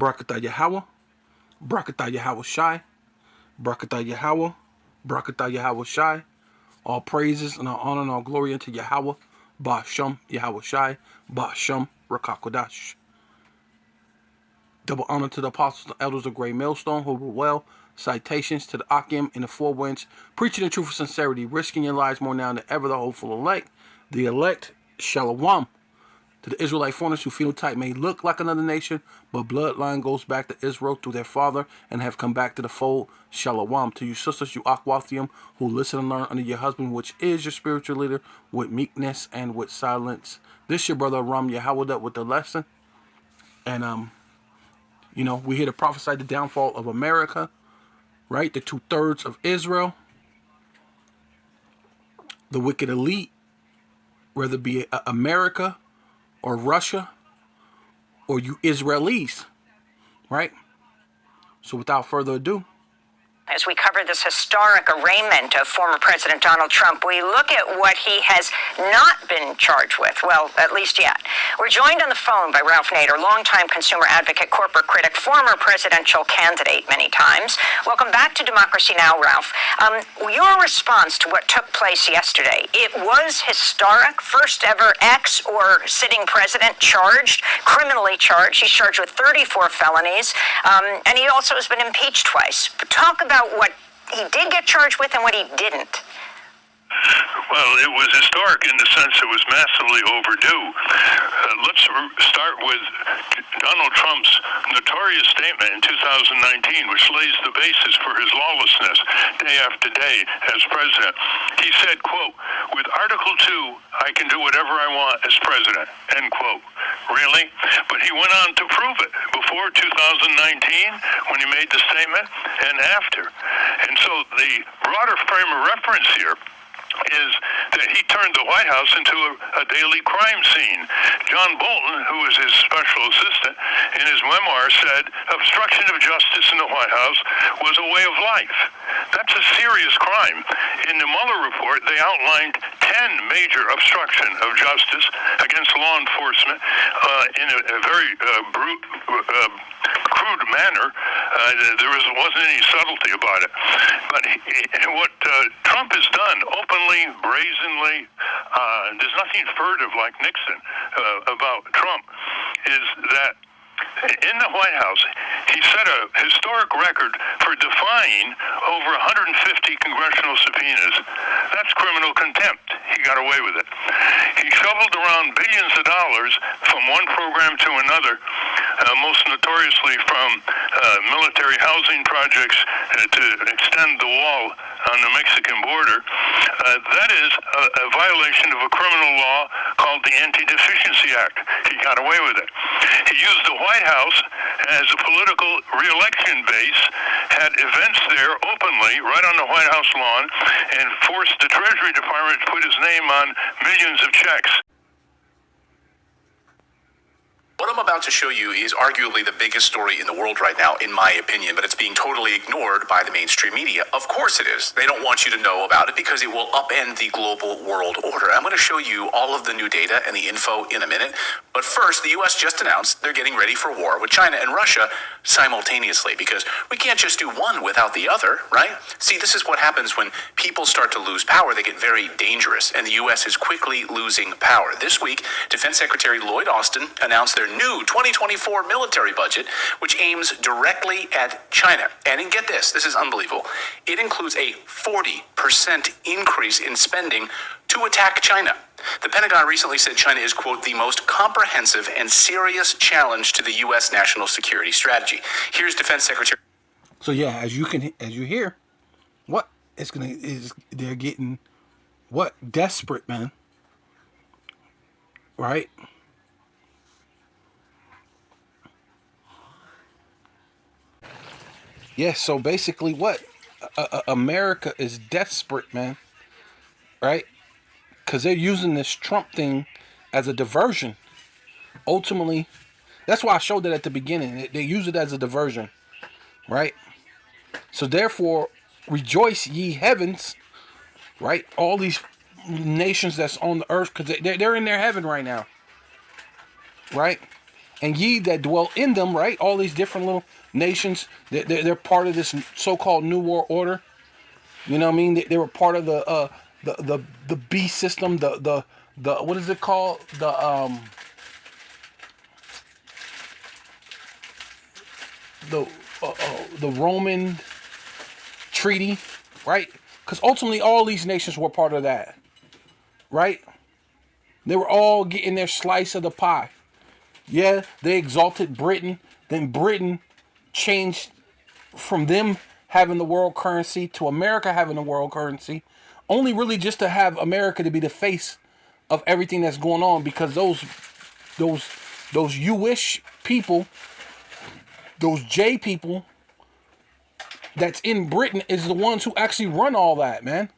Barakatah Yahweh, Barakatah Yahweh Shai, Barakatah Yahweh, Barakatah Yahweh Shai. All praises and all honor and all glory unto Yahweh, Ba'Shem Yahweh Shai, Ba'Shem Rakakodash. Double honor to the apostles and elders of Great Millstone who rule well. Citations to the Akim in the four winds, preaching the truth of sincerity, risking your lives more now than ever, the hopeful elect. The elect, Shalom. To the Israelite foreigners who phenotype may look like another nation, but bloodline goes back to Israel through their father and have come back to the fold. Shalom. To you sisters, you Akwathium, who listen and learn under your husband, which is your spiritual leader, with meekness and with silence. This your brother Ram Yahweh with the lesson. And we here to prophesy the downfall of America, right? The 2/3 of Israel, the wicked elite, whether it be America or Russia, or you Israelis, right? So without further ado, as we cover this historic arraignment of former President Donald Trump, we look at what he has not been charged with, well, at least yet. We're joined on the phone by Ralph Nader, longtime consumer advocate, corporate critic, former presidential candidate many times. Welcome back to Democracy Now!, Ralph. Your response to what took place yesterday, it was historic. First ever ex or sitting president charged, criminally charged. He's charged with 34 felonies, and he also has been impeached twice. But talk about what he did get charged with and what he didn't. Well, it was historic in the sense it was massively overdue. Let's start with Donald Trump's notorious statement in 2019, which lays the basis for his lawlessness day after day as president. He said, quote, "With Article 2, I can do whatever I want as president," end quote. Really? But he went on to prove it before 2019 when he made the statement and after. And so the broader frame of reference here is that he turned the White House into a daily crime scene. John Bolton, who was his special assistant, in his memoir said obstruction of justice in the White House was a way of life. That's a serious crime. In the Mueller report, they outlined 10 major obstruction of justice against law enforcement in a very crude manner. There wasn't any subtlety about it. But what Trump has done openly, brazenly, there's nothing furtive like Nixon about Trump, is that in the White House, he set a historic record for defying over 150 congressional subpoenas. That's criminal contempt. He got away with it. He shoveled around billions of dollars from one program to another, most notoriously from military housing projects to extend the wall on the Mexican border. That is a violation of a criminal law called the Anti-Deficiency Act. He got away with it. He used the White House as a political re-election base, had events there openly, right on the White House lawn, and forced the Treasury Department to put his name on millions of checks. What I'm about to show you is arguably the biggest story in the world right now, in my opinion, but it's being totally ignored by the mainstream media. Of course it is. They don't want you to know about it because it will upend the global world order. I'm going to show you all of the new data and the info in a minute. But first, the U.S. just announced they're getting ready for war with China and Russia simultaneously, because we can't just do one without the other, right? See, this is what happens when people start to lose power. They get very dangerous, and the U.S. is quickly losing power. This week, Defense Secretary Lloyd Austin announced their new 2024 military budget, which aims directly at China. And get this is unbelievable. It includes a 40% increase in spending to attack China. The Pentagon recently said China is, quote, the most comprehensive and serious challenge to the U.S. national security strategy. Here's Defense Secretary. So yeah, as you hear, they're getting desperate, man. Right? Yeah, so basically America is desperate, man. Right? Because they're using this Trump thing as a diversion. Ultimately, that's why I showed that at the beginning. They use it as a diversion. Right? So therefore, rejoice ye heavens. Right? All these nations that's on the earth, because they're in their heaven right now. Right? and ye that dwell in them, right? All these different little nations, they're part of this so-called New World Order. You know what I mean? They were part of the beast system, the what is it called? The Roman treaty, right? Because ultimately all these nations were part of that, right? They were all getting their slice of the pie. Yeah, they exalted Britain. Then Britain changed from them having the world currency to America having the world currency, only really just to have America to be the face of everything that's going on, because those Jewish people, those J people that's in Britain is the ones who actually run all that, man.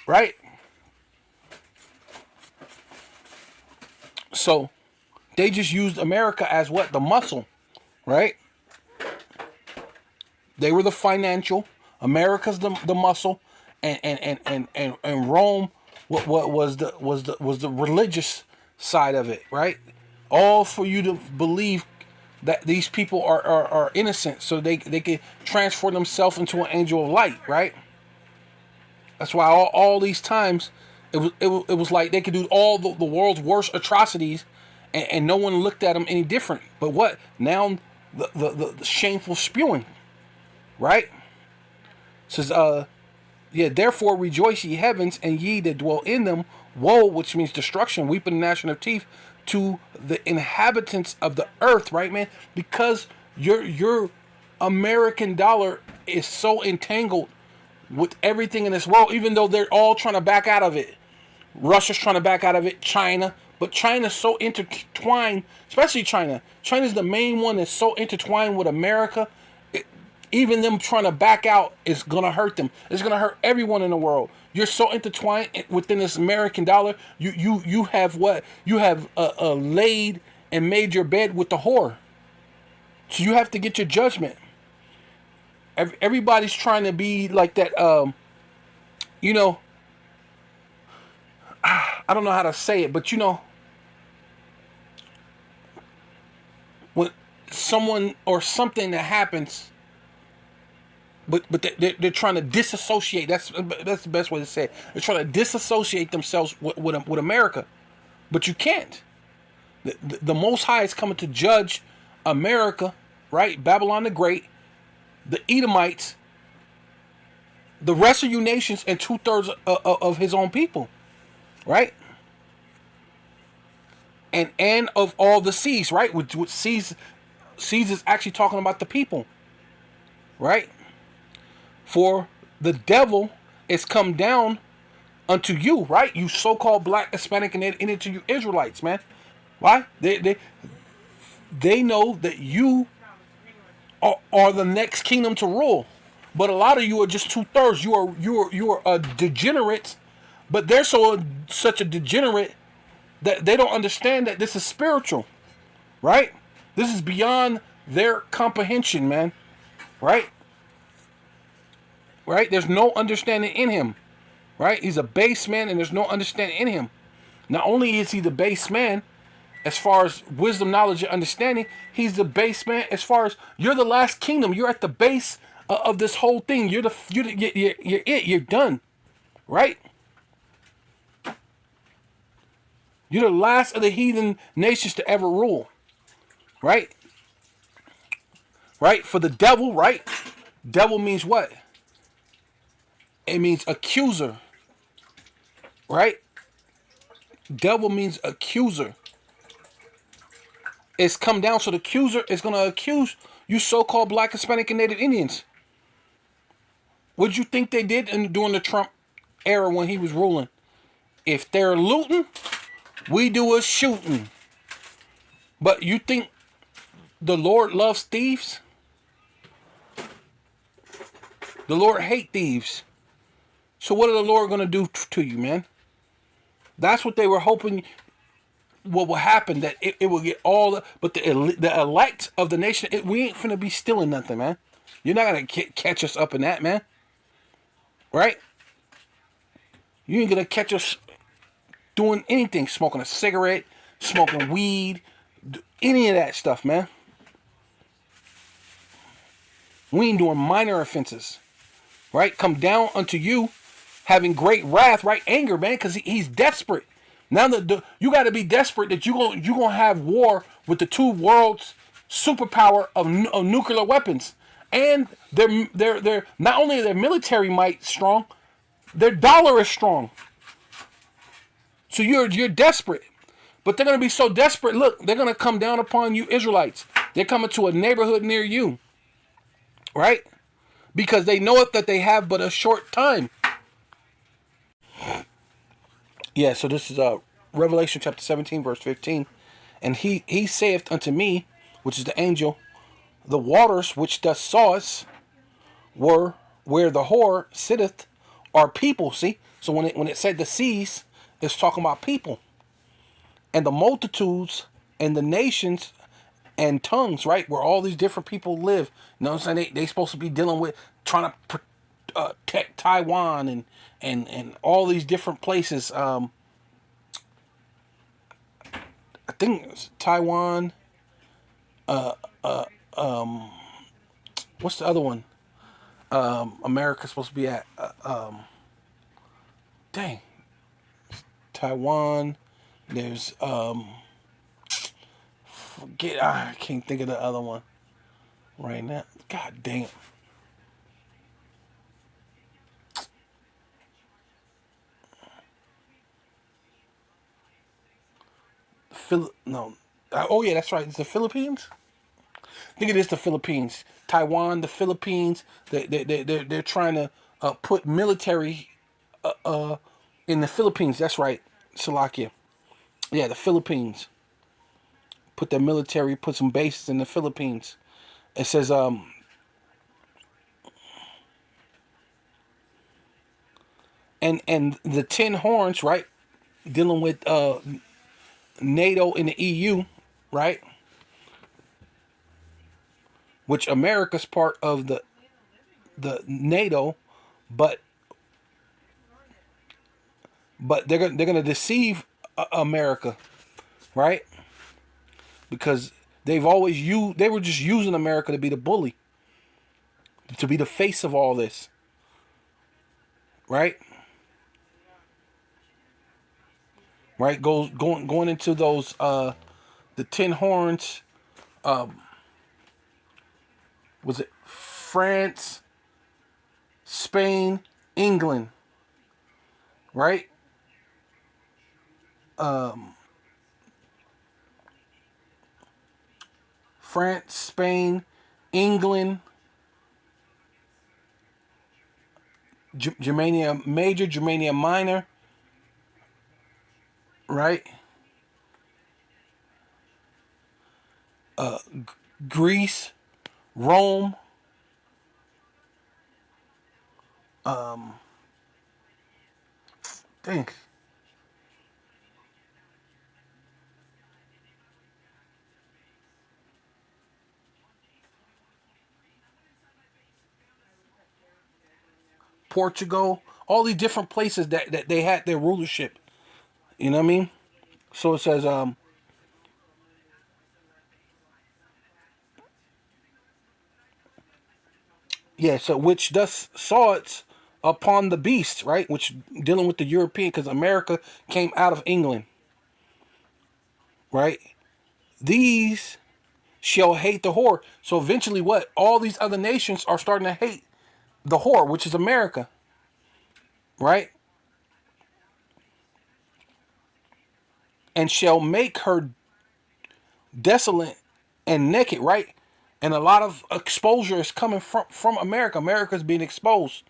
Right? So they just used America as what? The muscle, right? They were the financial, America's the muscle, and Rome what was the religious side of it, right? All for you to believe that these people are innocent, so they can transform themselves into an angel of light, right? That's why all these times it was like they could do all the world's worst atrocities, and no one looked at them any different. But what now? The shameful spewing, right? It says yeah, therefore rejoice ye heavens, and ye that dwell in them. Woe, which means destruction, weeping and gnashing of teeth, to the inhabitants of the earth, right, man? Because your American dollar is so entangled with everything in this world, even though they're all trying to back out of it. Russia's trying to back out of it, China. But China's so intertwined, especially China. China's the main one that's so intertwined with America. Even them trying to back out is going to hurt them. It's going to hurt everyone in the world. You're so intertwined within this American dollar. You have what? You have laid and made your bed with the whore. So you have to get your judgment. Everybody's trying to be like that, you know, I don't know how to say it, but you know, when someone or something that happens, but they're trying to disassociate. That's the best way to say it. They're trying to disassociate themselves with America, but you can't. The Most High is coming to judge America, right? Babylon the Great, the Edomites, the rest of you nations, and 2/3 of his own people, right? And of all the seas, right? With seas is actually talking about the people, right? For the devil is come down unto you, right? You so-called black, Hispanic, and into you Israelites, man. Why? They know that you are the next kingdom to rule, but a lot of you are just 2/3. You are a degenerate, but they're such a degenerate that they don't understand that this is spiritual, right? This is beyond their comprehension, man, right? Right? There's no understanding in him, right? He's a base man, and there's no understanding in him. Not only is he the base man, as far as wisdom, knowledge, and understanding, he's the base man as far as you're the last kingdom. You're at the base of this whole thing. You're it. You're done, right? You're the last of the heathen nations to ever rule, right? Right? For the devil, right? Devil means what? It means accuser, right? Devil means accuser. It's come down, so the accuser is going to accuse you so-called black, Hispanic, and Native Indians. What did you think they did during the Trump era when he was ruling? If they're looting, we do a shooting. But you think the Lord loves thieves? The Lord hates thieves. So what are the Lord going to do to you, man? That's what they were hoping what will happen, that it will get all but the elect of the nation, we ain't finna be stealing nothing, man. You're not going to catch us up in that, man. Right? You ain't going to catch us doing anything, smoking a cigarette, smoking weed, any of that stuff, man. We ain't doing minor offenses, right? Come down unto you, having great wrath, right? Anger, man, because he's desperate. Now you got to be desperate that you gonna have war with the two worlds superpower of nuclear weapons, and they're not only their military might strong, their dollar is strong. So you're desperate, but they're gonna be so desperate. Look, they're gonna come down upon you, Israelites. They're coming to a neighborhood near you, right? Because they know it that they have but a short time. Yeah, so this is Revelation chapter 17, verse 15. And he saith unto me, which is the angel, the waters which thou sawest were where the whore sitteth are people. See? So when it said the seas, it's talking about people. And the multitudes and the nations and tongues, right? Where all these different people live. You know what I'm saying? They supposed to be dealing with trying to protect Taiwan and all these different places. I think it's Taiwan. What's the other one? America's supposed to be at. Dang. Taiwan. There's I can't think of the other one right now. God damn. No. Oh yeah, that's right. It's the Philippines. I think it is the Philippines. Taiwan, the Philippines. They're trying to put military in the Philippines. That's right, Slovakia. Yeah, the Philippines. Put their military, put some bases in the Philippines. It says and the 10 horns, right? Dealing with NATO and the EU, right? Which America's part of the NATO, but they're gonna deceive America, right? Because they were just using America to be the bully, to be the face of all this, right? Right, going into those the 10 horns. Was it France, Spain, England, right? France, Spain, England, Germania Major, Germania Minor, right? Greece, Rome, dang. Portugal, all these different places that they had their rulership. You know what I mean? So it says, yeah, so which thus saw it upon the beast, right? Which dealing with the European, because America came out of England, right? These shall hate the whore. So eventually, what? All these other nations are starting to hate the whore, which is America, right? And shall make her desolate and naked, right? And a lot of exposure is coming from America. America's being exposed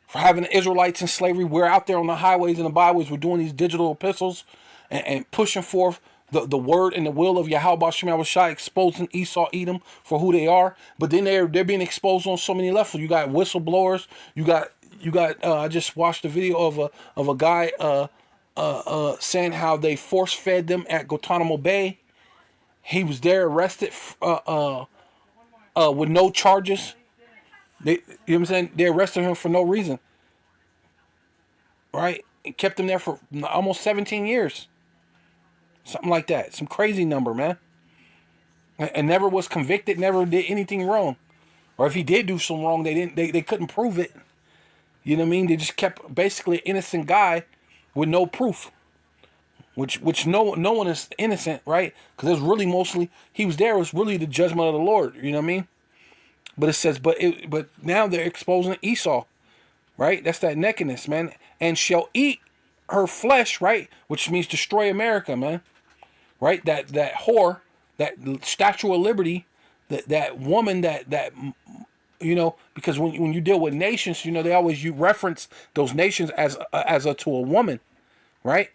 for having the Israelites in slavery. We're out there on the highways and the byways. We're doing these digital epistles and pushing forth the word and the will of Yahweh Shem Shai, exposing Esau, Edom for who they are. But then they're being exposed on so many levels. You got whistleblowers. You got. I just watched a video of a guy saying how they force fed them at Guantanamo Bay. He was there arrested with no charges. You know what I'm saying? They arrested him for no reason. Right? And kept him there for almost 17 years. Something like that. Some crazy number, man. and never was convicted, never did anything wrong. Or if he did do some wrong, they couldn't prove it. You know what I mean? They just kept basically an innocent guy with no proof. Which no one is innocent, right? Because it was really mostly he was there. It was really the judgment of the Lord. You know what I mean? But it says, but now they're exposing Esau, right? That's that nakedness, man. And shall eat her flesh, right? Which means destroy America, man. Right? That whore, that Statue of Liberty, that woman, that you know, because when you deal with nations, you know, they always you reference those nations as to a woman, right?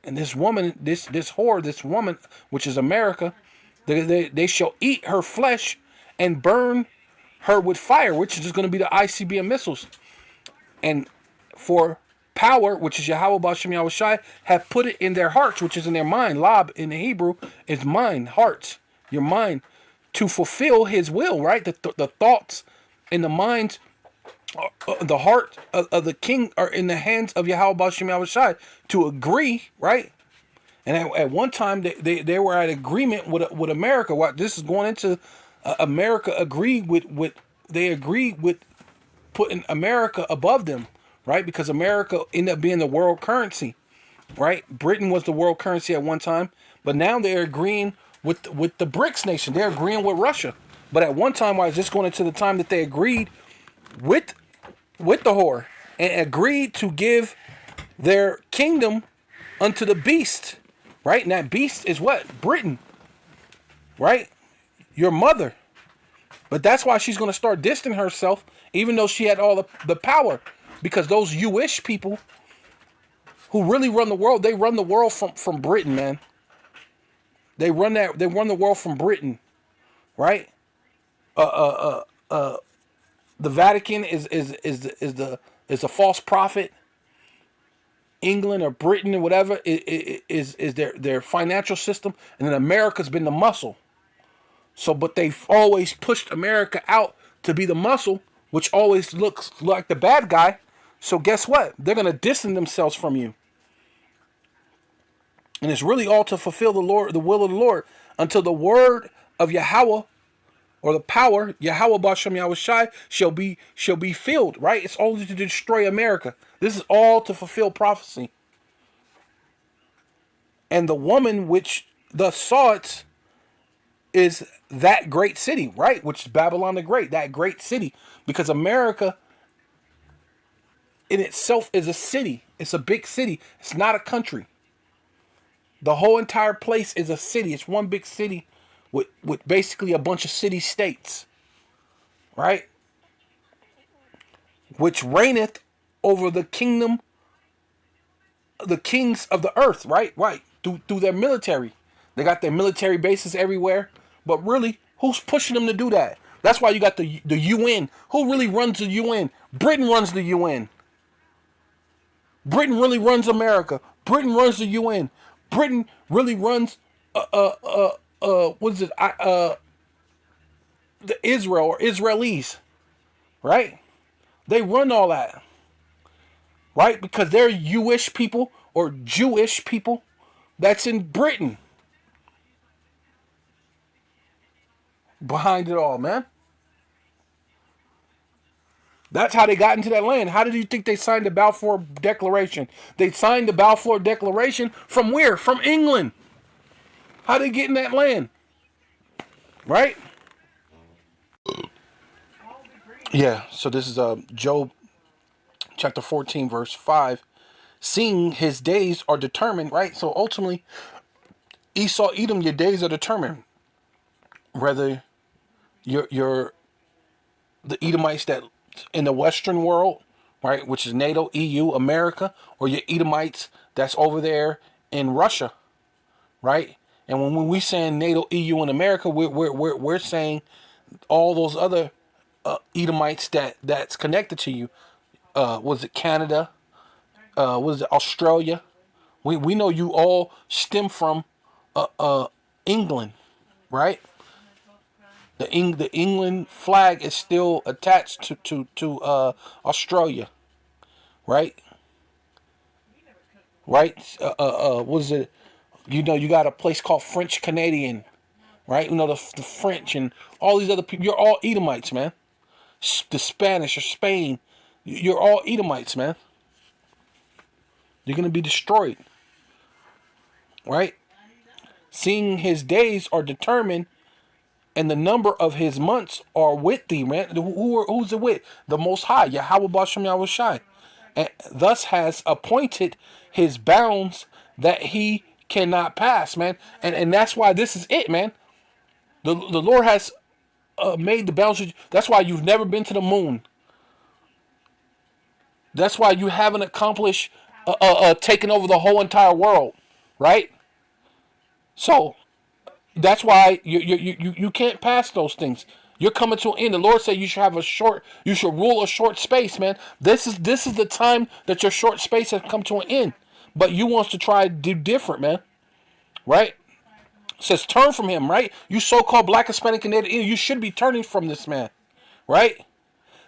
And this woman, this whore, this woman, which is America, they shall eat her flesh and burn her with fire, which is just going to be the ICBM missiles. And for power, which is Yahweh Bashem Yahweh Shai, have put it in their hearts, which is in their mind. Lab in the Hebrew is mind, hearts, your mind, to fulfill his will, right? The thoughts and the minds, the heart of the king are in the hands of Yahweh Bashem Yahweh Shai to agree, right? And at one time, they were at agreement with America. What this is going into, America agreed with they agreed with putting America above them, right? Because America ended up being the world currency, right? Britain was the world currency at one time, but now they're agreeing with the BRICS nation. They're agreeing with Russia. But at one time, I was just going into the time that they agreed with the whore and agreed to give their kingdom unto the beast, right? And that beast is what? Britain, right? Your mother. But that's why she's going to start distancing herself, even though she had all the power. Because those Jewish people who really run the world, they run the world from Britain, man. They run the world from Britain, right? The Vatican is a false prophet. England or Britain or whatever is their financial system, and then America's been the muscle. So, but they've always pushed America out to be the muscle, which always looks like the bad guy. So guess what? They're going to distance themselves from you. And it's really all to fulfill the will of the Lord, until the word of Yahweh, or the power, Yahweh Bashem Yahweh Shai, shall be filled, right? It's only to destroy America. This is all to fulfill prophecy. And the woman which thus saw it is that great city, right? Which is Babylon the Great, that great city. Because America in itself is a city. It's a big city. It's not a country. The whole entire place is a city. It's one big city with basically a bunch of city states, right? Which reigneth over the kingdom, the kings of the earth, right? Right. Through their military. They got their military bases everywhere. But really, who's pushing them to do that? That's why you got the UN. Who really runs the UN? Britain runs the UN. Britain really runs America. Britain runs the UN. Britain really runs what is it? The Israel or Israelis, right? They run all that, right? Because they're Jewish people or Jewish people that's in Britain behind it all, man. That's how they got into that land. How did you think they signed the Balfour Declaration? They signed the Balfour Declaration from where? From England. How did they get in that land? Right? Yeah, so this is Job chapter 14, verse 5. Seeing his days are determined, right? So ultimately, Esau, Edom, your days are determined. Whether you're the Edomites that in the Western world, right, which is NATO, EU, America, or your Edomites that's over there in Russia, right? And when we saying NATO, EU, and America, we're saying all those other Edomites that's connected to you. Was it Canada? Was it Australia? We know you all stem from England, right? The England flag is still attached to Australia, right? Right? What is it? You know, you got a place called French Canadian. right? You know, the French and all these other people. You're all Edomites, man. The Spanish or Spain, you're all Edomites, man. You're going to be destroyed, right? Seeing his days are determined, and the number of his months are with thee, man. Who's it with? The Most High, Yahweh Bashem Yahweh Shai. And thus has appointed his bounds that he cannot pass, man. And that's why this is it, man. The Lord has made the bounds. That's why you've never been to the moon. That's why you haven't accomplished taking over the whole entire world, right? So that's why you can't pass those things. You're coming to an end. The Lord said you should rule a short space, man. This is the time that your short space has come to an end. But you wants to try to do different, man. Right? It says turn from him, right? You so-called black, Hispanic, and Native Indian, you should be turning from this man. Right?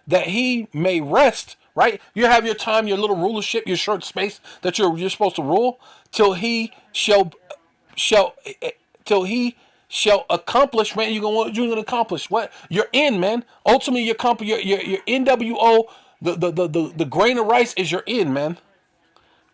That he may rest, right? You have your time, your little rulership, your short space that you're supposed to rule till he shall accomplish, man. You're gonna accomplish what you're in, man. Ultimately, your NWO, the grain of rice is your in, man.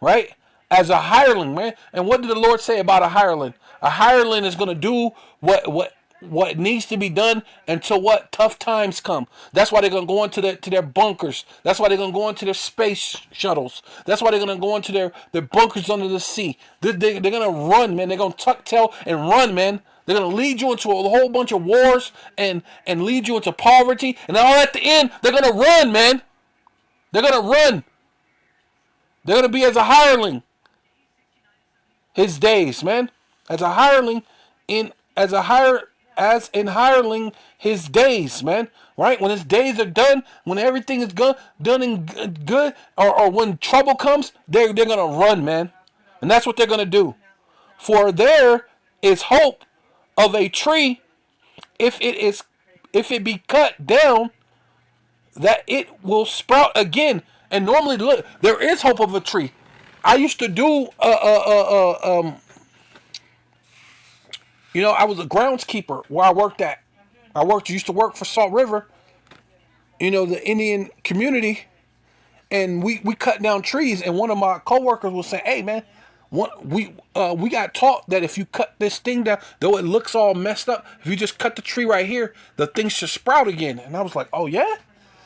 Right? As a hireling, man. And what did the Lord say about a hireling? A hireling is gonna do what needs to be done until what tough times come. That's why they're gonna go into their bunkers. That's why they're gonna go into their space shuttles. That's why they're gonna go into their bunkers under the sea. They're gonna run, man. They're gonna tuck tail and run, man. They're gonna lead you into a whole bunch of wars and lead you into poverty. And all at the end, they're gonna run, man. They're gonna run. They're gonna be as a hireling. His days, man. As a hireling as in hireling his days, man. Right? When his days are done, when everything is done and good, or when trouble comes, they're gonna run, man. And that's what they're gonna do. For there is hope of a tree, if it be cut down, that it will sprout again. And normally, look, there is hope of a tree. I used to do I was a groundskeeper where I worked at. Used to work for Salt River, the Indian community, and we cut down trees. And one of my coworkers was saying, "Hey, man, we got taught that if you cut this thing down, though it looks all messed up, if you just cut the tree right here, the thing should sprout again." And I was like, "Oh yeah."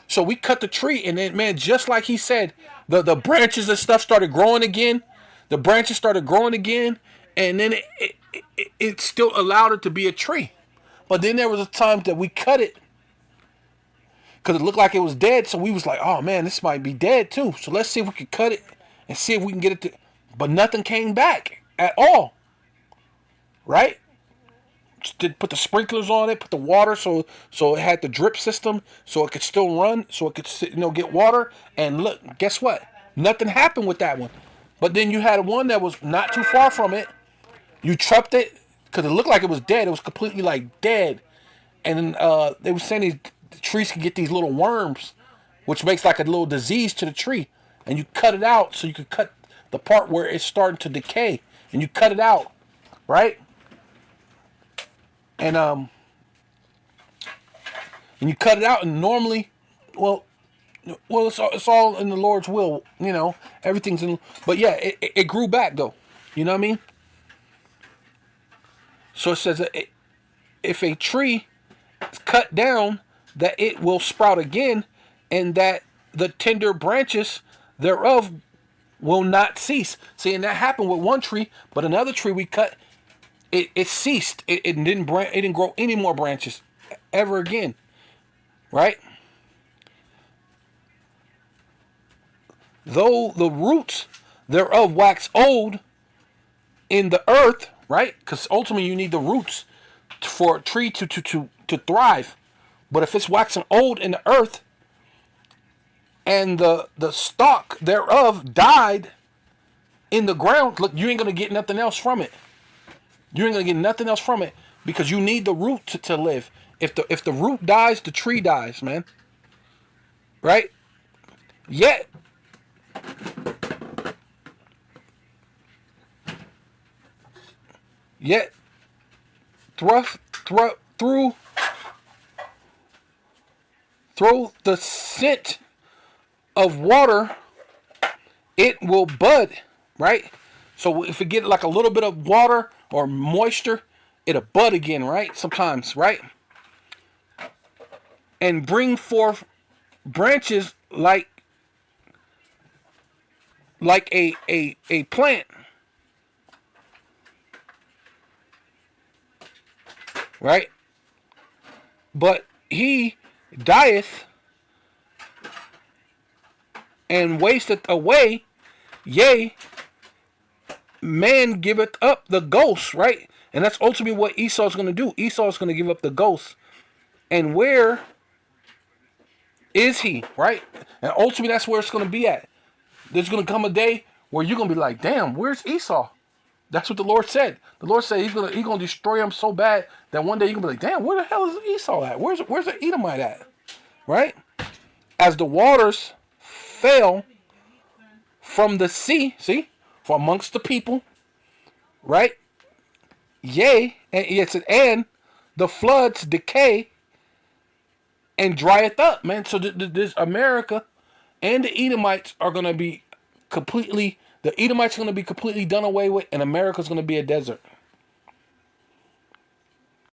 So we cut the tree, and then, man, just like he said, the branches and stuff started growing again. The branches started growing again, and then it still allowed it to be a tree. But then there was a time that we cut it because it looked like it was dead. So we was like, "Oh man, this might be dead too. So let's see if we can cut it and see if we can get it to." But nothing came back at all. Right? Did put the sprinklers on it, put the water so it had the drip system so it could still run, so it could get water. And look, guess what? Nothing happened with that one. But then you had one that was not too far from it. You trapped it because it looked like it was dead. It was completely like dead. And then they were saying the trees can get these little worms, which makes like a little disease to the tree. And you cut it out so you could cut the part where it's starting to decay. And you cut it out, right? And you cut it out, and normally, well, it's all in the Lord's will, everything's in. But yeah, it grew back though, you know what I mean? So it says that if a tree is cut down, that it will sprout again, and that the tender branches thereof will not cease. See, and that happened with one tree, but another tree we cut. It ceased. It didn't grow any more branches ever again. Right? Though the roots thereof wax old in the earth, right? Because ultimately you need the roots for a tree to thrive. But if it's waxing old in the earth and the stalk thereof died in the ground, look, you ain't going to get nothing else from it. You ain't gonna get nothing else from it because you need the root to live. If the root dies, the tree dies, man. Right? Yet through the scent of water, it will bud, right? So if it get like a little bit of water or moisture, it'll bud again, right? Sometimes, right? And bring forth branches like a plant, right? But he dieth and wasteth away, yea, man giveth up the ghost, right? And that's ultimately what Esau is going to do. Esau is going to give up the ghost. And where is he, right? And ultimately that's where it's going to be at. There's going to come a day where you're going to be like, damn, where's Esau? That's what the Lord said. The Lord said he's going to destroy him so bad that one day you're going to be like, damn, where the hell is Esau at? Where's the Edomite at? Right? As the waters fell from the sea, see, from amongst the people, right? Yea, and the floods decay and drieth up, man. So this America and the Edomites are going to be the Edomites are going to be completely done away with, and America's going to be a desert.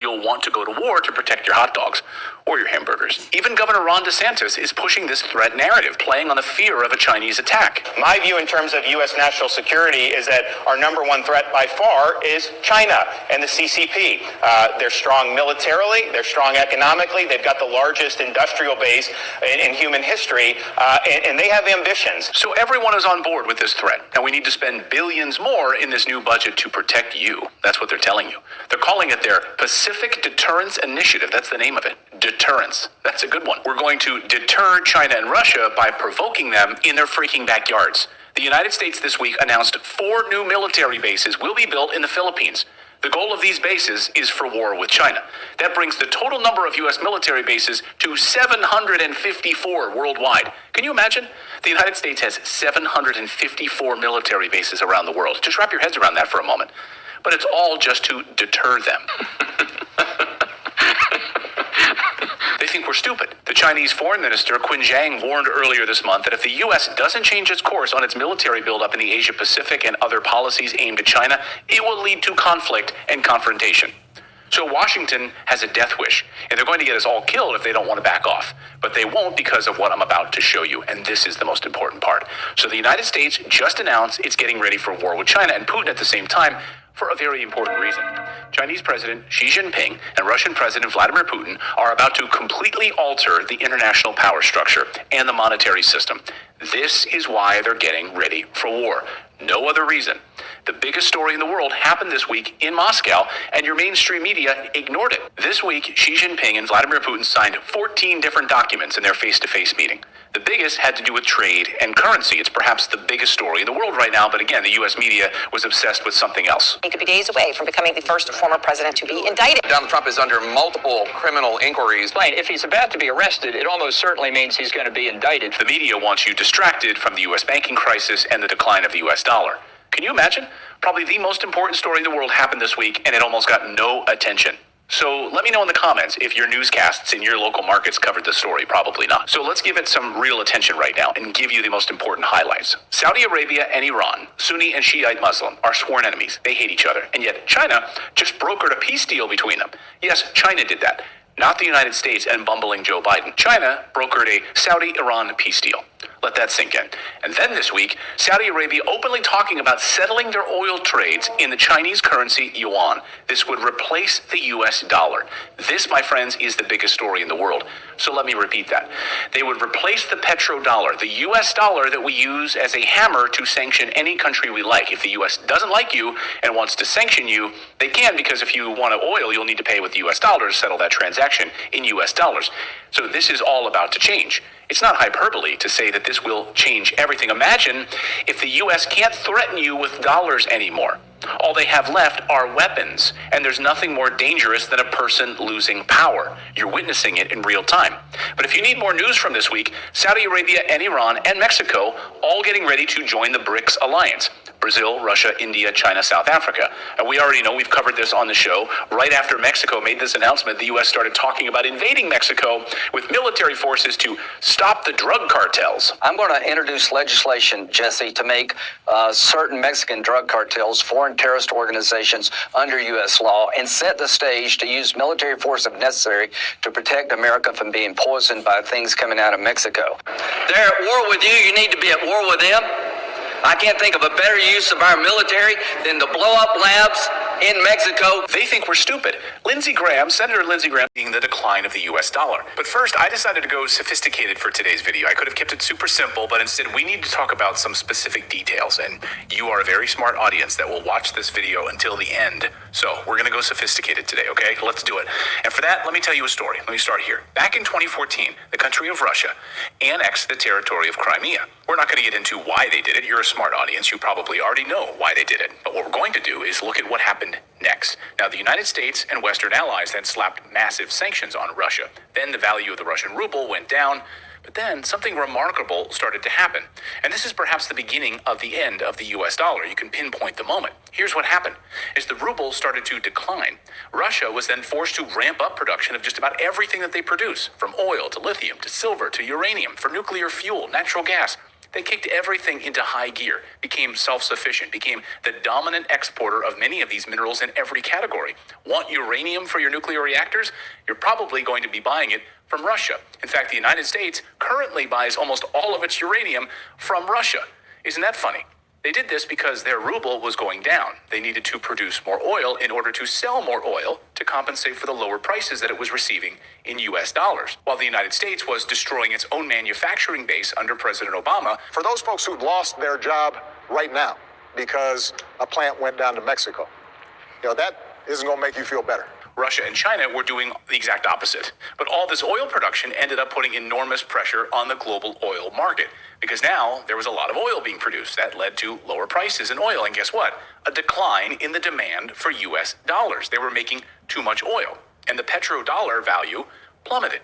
You'll want to go to war to protect your hot dogs or your hamburgers. Even Governor Ron DeSantis is pushing this threat narrative, playing on the fear of a Chinese attack. My view in terms of U.S. national security is that our number one threat by far is China and the CCP. They're strong militarily, they're strong economically, they've got the largest industrial base in human history, and they have ambitions. So everyone is on board with this threat, and we need to spend billions more in this new budget to protect you. That's what they're telling you. They're calling it their Pacific Deterrence Initiative. That's the name of it. Deterrence. That's a good one. We're going to deter China and Russia by provoking them in their freaking backyards. The United States this week announced 4 new military bases will be built in the Philippines. The goal of these bases is for war with China. That brings the total number of U.S. military bases to 754 worldwide. Can you imagine? The United States has 754 military bases around the world. Just wrap your heads around that for a moment. But it's all just to deter them. They think we're stupid. The Chinese foreign minister, Qin Zhang, warned earlier this month that if the U.S. doesn't change its course on its military buildup in the Asia-Pacific and other policies aimed at China, it will lead to conflict and confrontation. So Washington has a death wish, and they're going to get us all killed if they don't want to back off. But they won't because of what I'm about to show you, and this is the most important part. So the United States just announced it's getting ready for war with China and Putin at the same time, for a very important reason. Chinese President Xi Jinping and Russian President Vladimir Putin are about to completely alter the international power structure and the monetary system. This is why they're getting ready for war. No other reason. The biggest story in the world happened this week in Moscow, and your mainstream media ignored it. This week, Xi Jinping and Vladimir Putin signed 14 different documents in their face-to-face meeting. The biggest had to do with trade and currency. It's perhaps the biggest story in the world right now, but again, the U.S. media was obsessed with something else. He could be days away from becoming the first former president to be indicted. Donald Trump is under multiple criminal inquiries. If he's about to be arrested, it almost certainly means he's going to be indicted. The media wants you distracted from the U.S. banking crisis and the decline of the U.S. dollar. Can you imagine? Probably the most important story in the world happened this week, and it almost got no attention. So let me know in the comments if your newscasts in your local markets covered the story. Probably not. So let's give it some real attention right now and give you the most important highlights. Saudi Arabia and Iran, Sunni and Shiite Muslim, are sworn enemies. They hate each other. And yet China just brokered a peace deal between them. Yes, China did that. Not the United States and bumbling Joe Biden. China brokered a Saudi-Iran peace deal. Let that sink in. And then this week, Saudi Arabia openly talking about settling their oil trades in the Chinese currency yuan. This would replace the US dollar. This, my friends, is the biggest story in the world. So let me repeat that. They would replace the petrodollar, the US dollar that we use as a hammer to sanction any country we like. If the US doesn't like you and wants to sanction you, they can, because if you want oil, you'll need to pay with US dollars to settle that transaction in US dollars. So this is all about to change. It's not hyperbole to say that this will change everything. Imagine if the U.S. can't threaten you with dollars anymore. All they have left are weapons, and there's nothing more dangerous than a person losing power. You're witnessing it in real time. But if you need more news from this week, Saudi Arabia and Iran and Mexico all getting ready to join the BRICS alliance. Brazil, Russia, India, China, South Africa. And we already know, we've covered this on the show, right after Mexico made this announcement, the U.S. started talking about invading Mexico with military forces to stop the drug cartels. I'm going to introduce legislation, Jesse, to make certain Mexican drug cartels foreign terrorist organizations under U.S. law and set the stage to use military force if necessary to protect America from being poisoned by things coming out of Mexico. They're at war with you. You need to be at war with them. I can't think of a better use of our military than to blow up labs in Mexico. They think we're stupid. Senator Lindsey Graham, being the decline of the U.S. dollar. But first, I decided to go sophisticated for today's video. I could have kept it super simple, but instead we need to talk about some specific details. And you are a very smart audience that will watch this video until the end. So we're going to go sophisticated today, okay? Let's do it. And for that, let me tell you a story. Let me start here. Back in 2014, the country of Russia annexed the territory of Crimea. We're not going to get into why they did it. You're a smart audience. You probably already know why they did it. But what we're going to do is look at what happened next. Now, the United States and Western allies then slapped massive sanctions on Russia. Then the value of the Russian ruble went down. But then something remarkable started to happen. And this is perhaps the beginning of the end of the US dollar. You can pinpoint the moment. Here's what happened. As the ruble started to decline, Russia was then forced to ramp up production of just about everything that they produce, from oil to lithium to silver to uranium, for nuclear fuel, natural gas. They kicked everything into high gear, became self-sufficient, became the dominant exporter of many of these minerals in every category. Want uranium for your nuclear reactors? You're probably going to be buying it from Russia. In fact, the United States currently buys almost all of its uranium from Russia. Isn't that funny? They did this because their ruble was going down. They needed to produce more oil in order to sell more oil to compensate for the lower prices that it was receiving in US dollars, while the United States was destroying its own manufacturing base under President Obama. For those folks who lost their job right now because a plant went down to Mexico, that isn't going to make you feel better. Russia and China were doing the exact opposite. But all this oil production ended up putting enormous pressure on the global oil market, because now there was a lot of oil being produced. That led to lower prices in oil. And guess what? A decline in the demand for US dollars. They were making too much oil, and the petrodollar value plummeted.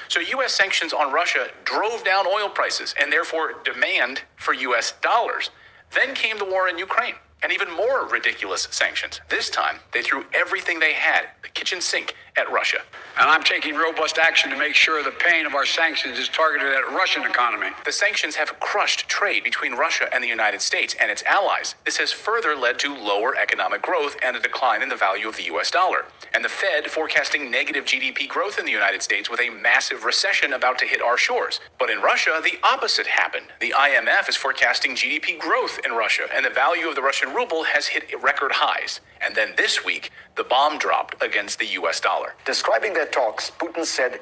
So US sanctions on Russia drove down oil prices and therefore demand for US dollars. Then came the war in Ukraine. And even more ridiculous sanctions. This time, they threw everything they had, the kitchen sink, at Russia. And I'm taking robust action to make sure the pain of our sanctions is targeted at the Russian economy. The sanctions have crushed trade between Russia and the United States and its allies. This has further led to lower economic growth and a decline in the value of the US dollar. And the Fed forecasting negative GDP growth in the United States with a massive recession about to hit our shores. But in Russia, the opposite happened. The IMF is forecasting GDP growth in Russia, and the value of the Russian ruble has hit record highs. And then this week, the bomb dropped against the US dollar. Describing their talks, Putin said,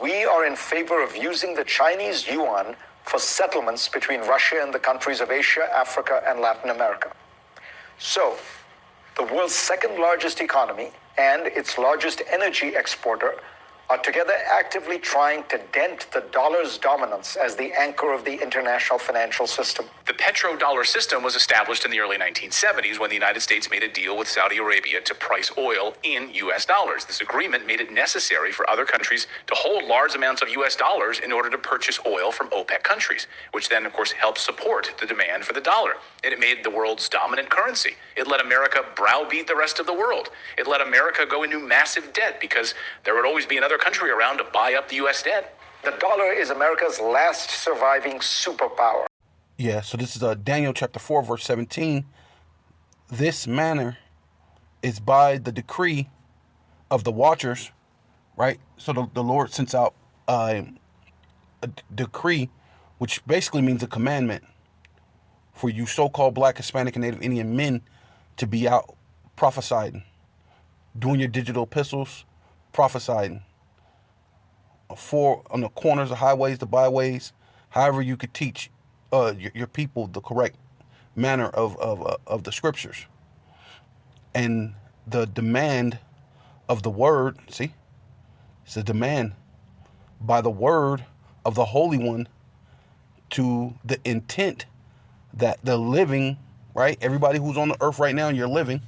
"We are in favor of using the Chinese yuan for settlements between Russia and the countries of Asia, Africa, and Latin America." So, the world's second largest economy and its largest energy exporter are together actively trying to dent the dollar's dominance as the anchor of the international financial system. The petrodollar system was established in the early 1970s when the United States made a deal with Saudi Arabia to price oil in US dollars. This agreement made it necessary for other countries to hold large amounts of US dollars in order to purchase oil from OPEC countries, which then, of course, helped support the demand for the dollar. And it made the world's dominant currency. It let America browbeat the rest of the world. It let America go into massive debt because there would always be another country around to buy up the U.S. debt. The dollar is America's last surviving superpower. Yeah, so this is Daniel chapter 4, verse 17. This manner is by the decree of the watchers, right? So the Lord sends out a decree, which basically means a commandment for you so-called Black, Hispanic, and Native Indian men to be out prophesying, doing your digital epistles, prophesying, on the corners, the highways, the byways, however you could teach your people the correct manner of the scriptures. And the demand of the word, see, it's a demand by the word of the Holy One to the intent that the living, right, everybody who's on the earth right now and you're living,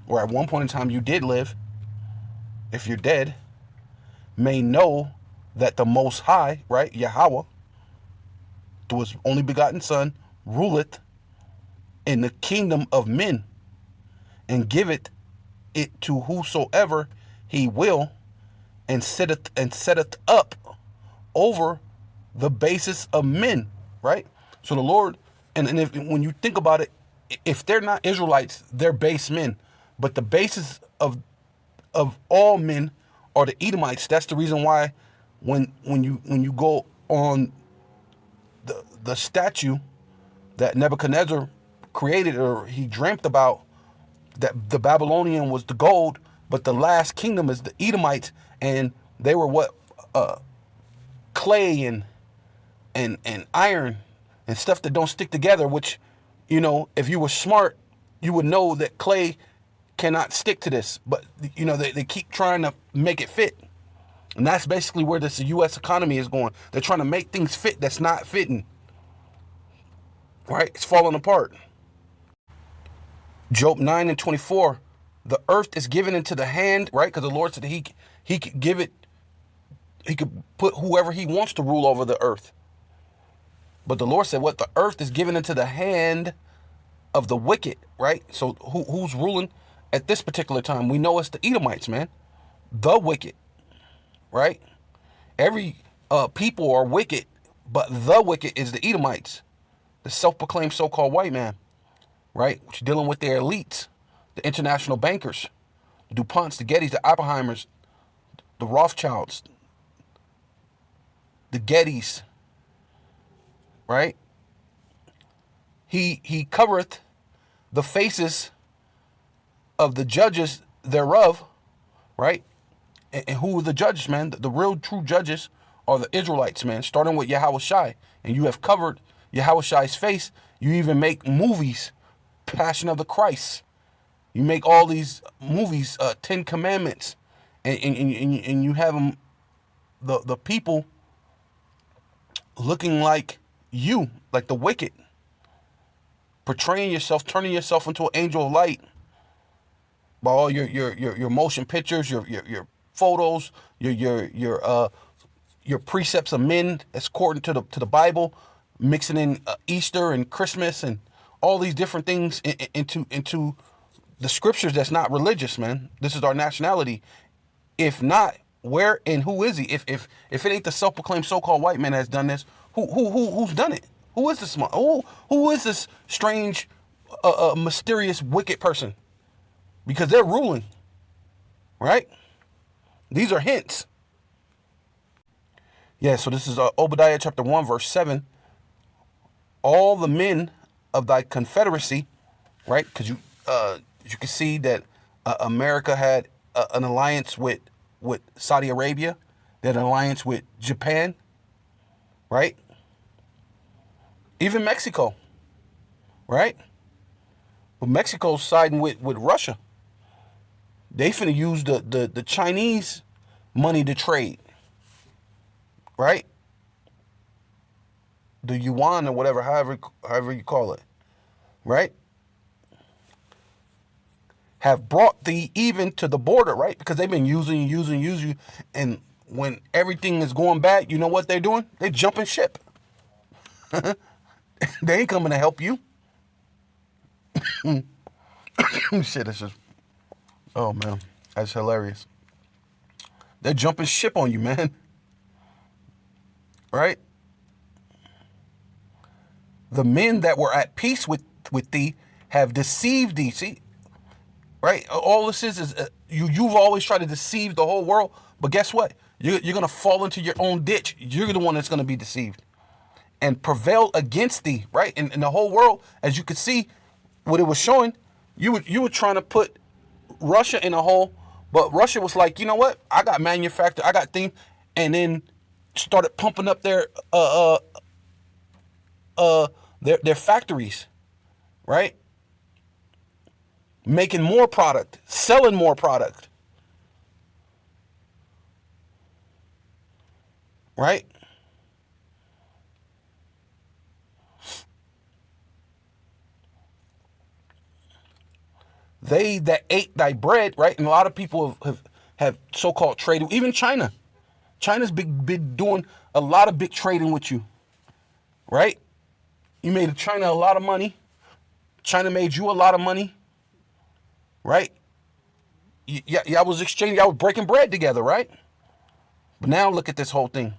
or at one point in time you did live, if you're dead, may know that the Most High, right, Yahweh, through his only begotten Son, ruleth in the kingdom of men, and giveth it to whosoever he will, and setteth up over the basis of men, right? So the Lord, and if, when you think about it, if they're not Israelites, they're base men. But the basis of all men are the Edomites. That's the reason why when you go on the statue that Nebuchadnezzar created, or he dreamt about, that the Babylonian was the gold, but the last kingdom is the Edomites, and they were what, clay and iron and stuff that don't stick together, which, if you were smart, you would know that clay cannot stick to this, but they keep trying to make it fit. And that's basically where this U.S. economy is going. They're trying to make things fit that's not fitting, right? It's falling apart. Job 9:24, the earth is given into the hand, right? Because the Lord said that he could give it, he could put whoever he wants to rule over the earth. But the Lord said, what? The earth is given into the hand of the wicked, right? So who's ruling at this particular time? We know it's the Edomites, man. The wicked, right? Every people are wicked, but the wicked is the Edomites, the self-proclaimed so-called white man, right? Which dealing with their elites, the international bankers, the DuPonts, the Gettys, the Oppenheimers, the Rothschilds, the Gettys, right? He covereth the faces of the judges thereof, right? And who are the judges, man? The real true judges are the Israelites, man, starting with Yahushai. And you have covered Yahushai's face. You even make movies, Passion of the Christ. You make all these movies, 10 Commandments. And you have them, the people looking like you, like the wicked, portraying yourself, turning yourself into an angel of light by all your motion pictures, your photos, your precepts of men, according to the Bible, mixing in Easter and Christmas and all these different things into the scriptures. That's not religious, man. This is our nationality. If not, where and who is he? If it ain't the self-proclaimed so-called white man that's done this, who's done it? Who is this? Who is this strange, mysterious, wicked person? Because they're ruling, right? These are hints. Yeah, so this is Obadiah chapter 1, verse 7. All the men of thy confederacy, right? Because you can see that America had an alliance with Saudi Arabia. They had an alliance with Japan, right? Even Mexico, right? But Mexico's siding with Russia. They finna use the Chinese money to trade, right? The yuan or whatever, however you call it, right? Have brought thee even to the border, right? Because they've been using you. And when everything is going bad, you know what they're doing? They jumping ship. They ain't coming to help you. Shit, it's just, oh man, that's hilarious. They're jumping ship on you, man. Right? The men that were at peace with thee have deceived thee. See, right? All this is you've always tried to deceive the whole world, but guess what? You're gonna fall into your own ditch. You're the one that's gonna be deceived and prevail against thee, right? In the whole world, as you could see, what it was showing, you were trying to put Russia in a hole, but Russia was like, you know what? I got manufactured, I got things, and then started pumping up their factories, right? Making more product, selling more product, right? They that ate thy bread, right? And a lot of people have so-called trade. Even China. China's been doing a lot of big trading with you, right? You made China a lot of money. China made you a lot of money, right? Y'all was exchanging, y'all was breaking bread together, right? But now look at this whole thing.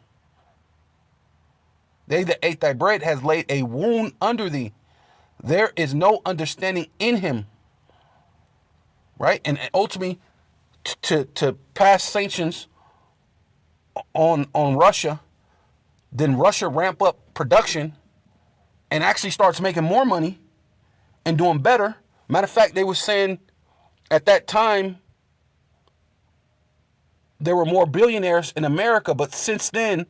They that ate thy bread has laid a wound under thee. There is no understanding in him, right? And ultimately, to pass sanctions on Russia, then Russia ramp up production and actually starts making more money and doing better. Matter of fact, they were saying at that time there were more billionaires in America, but since then,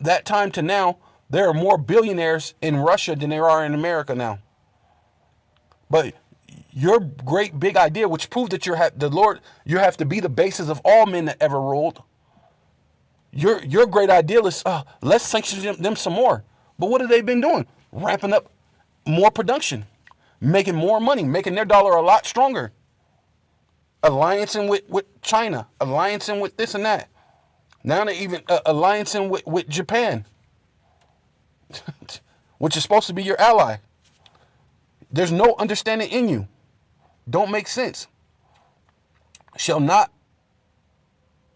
that time to now, there are more billionaires in Russia than there are in America now. But your great big idea, which proved that the Lord, you have to be the basis of all men that ever ruled. Your great ideal is, let's sanction them some more. But what have they been doing? Ramping up more production, making more money, making their dollar a lot stronger. Alliancing with China, alliancing with this and that. Now they're even alliancing with Japan, which is supposed to be your ally. There's no understanding in you. Don't make sense. Shall not,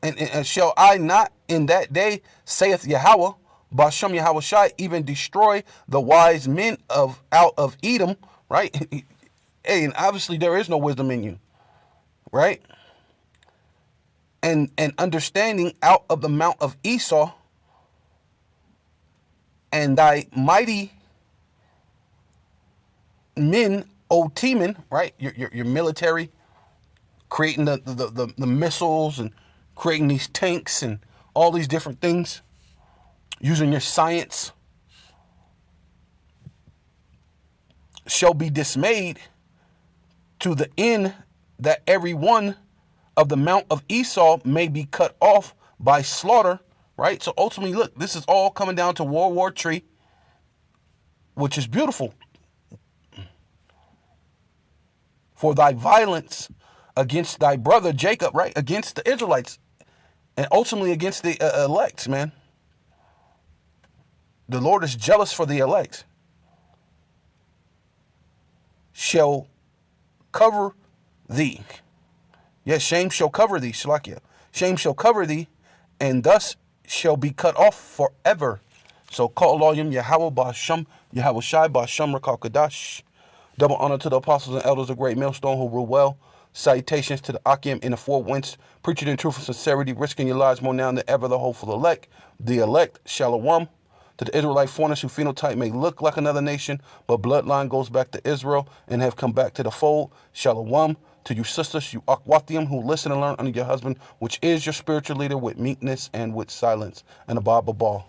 and shall I not in that day, saith Yahweh, Bashem Yahweh Shai, even destroy the wise men out of Edom, right? Hey, and obviously there is no wisdom in you, right? And understanding out of the mount of Esau, and thy mighty men, O Teman, right? Your military, creating the missiles and creating these tanks and all these different things, using your science, shall be dismayed to the end that every one of the mount of Esau may be cut off by slaughter, right? So ultimately, look, this is all coming down to World War III, which is beautiful. For thy violence against thy brother Jacob, right? Against the Israelites, and ultimately against the elect, man. The Lord is jealous for the elect. Shall cover thee. Yes, shame shall cover thee, Shalakia. Shame shall cover thee, and thus shall be cut off forever. So call Loyim Yahweh Ba'Shem, Yahweh Shai Ba'Shem Rakal Kadash. Double honor to the apostles and elders of Great Millstone who rule well. Salutations to the Akim in the four winds, preaching in truth and sincerity, risking your lives more now than ever, the hopeful elect. The elect, Shalom. To the Israelite foreigners who phenotype may look like another nation, but bloodline goes back to Israel and have come back to the fold. Shalom. To you sisters, you Akwathium, who listen and learn under your husband, which is your spiritual leader, with meekness and with silence. And Abba Babal.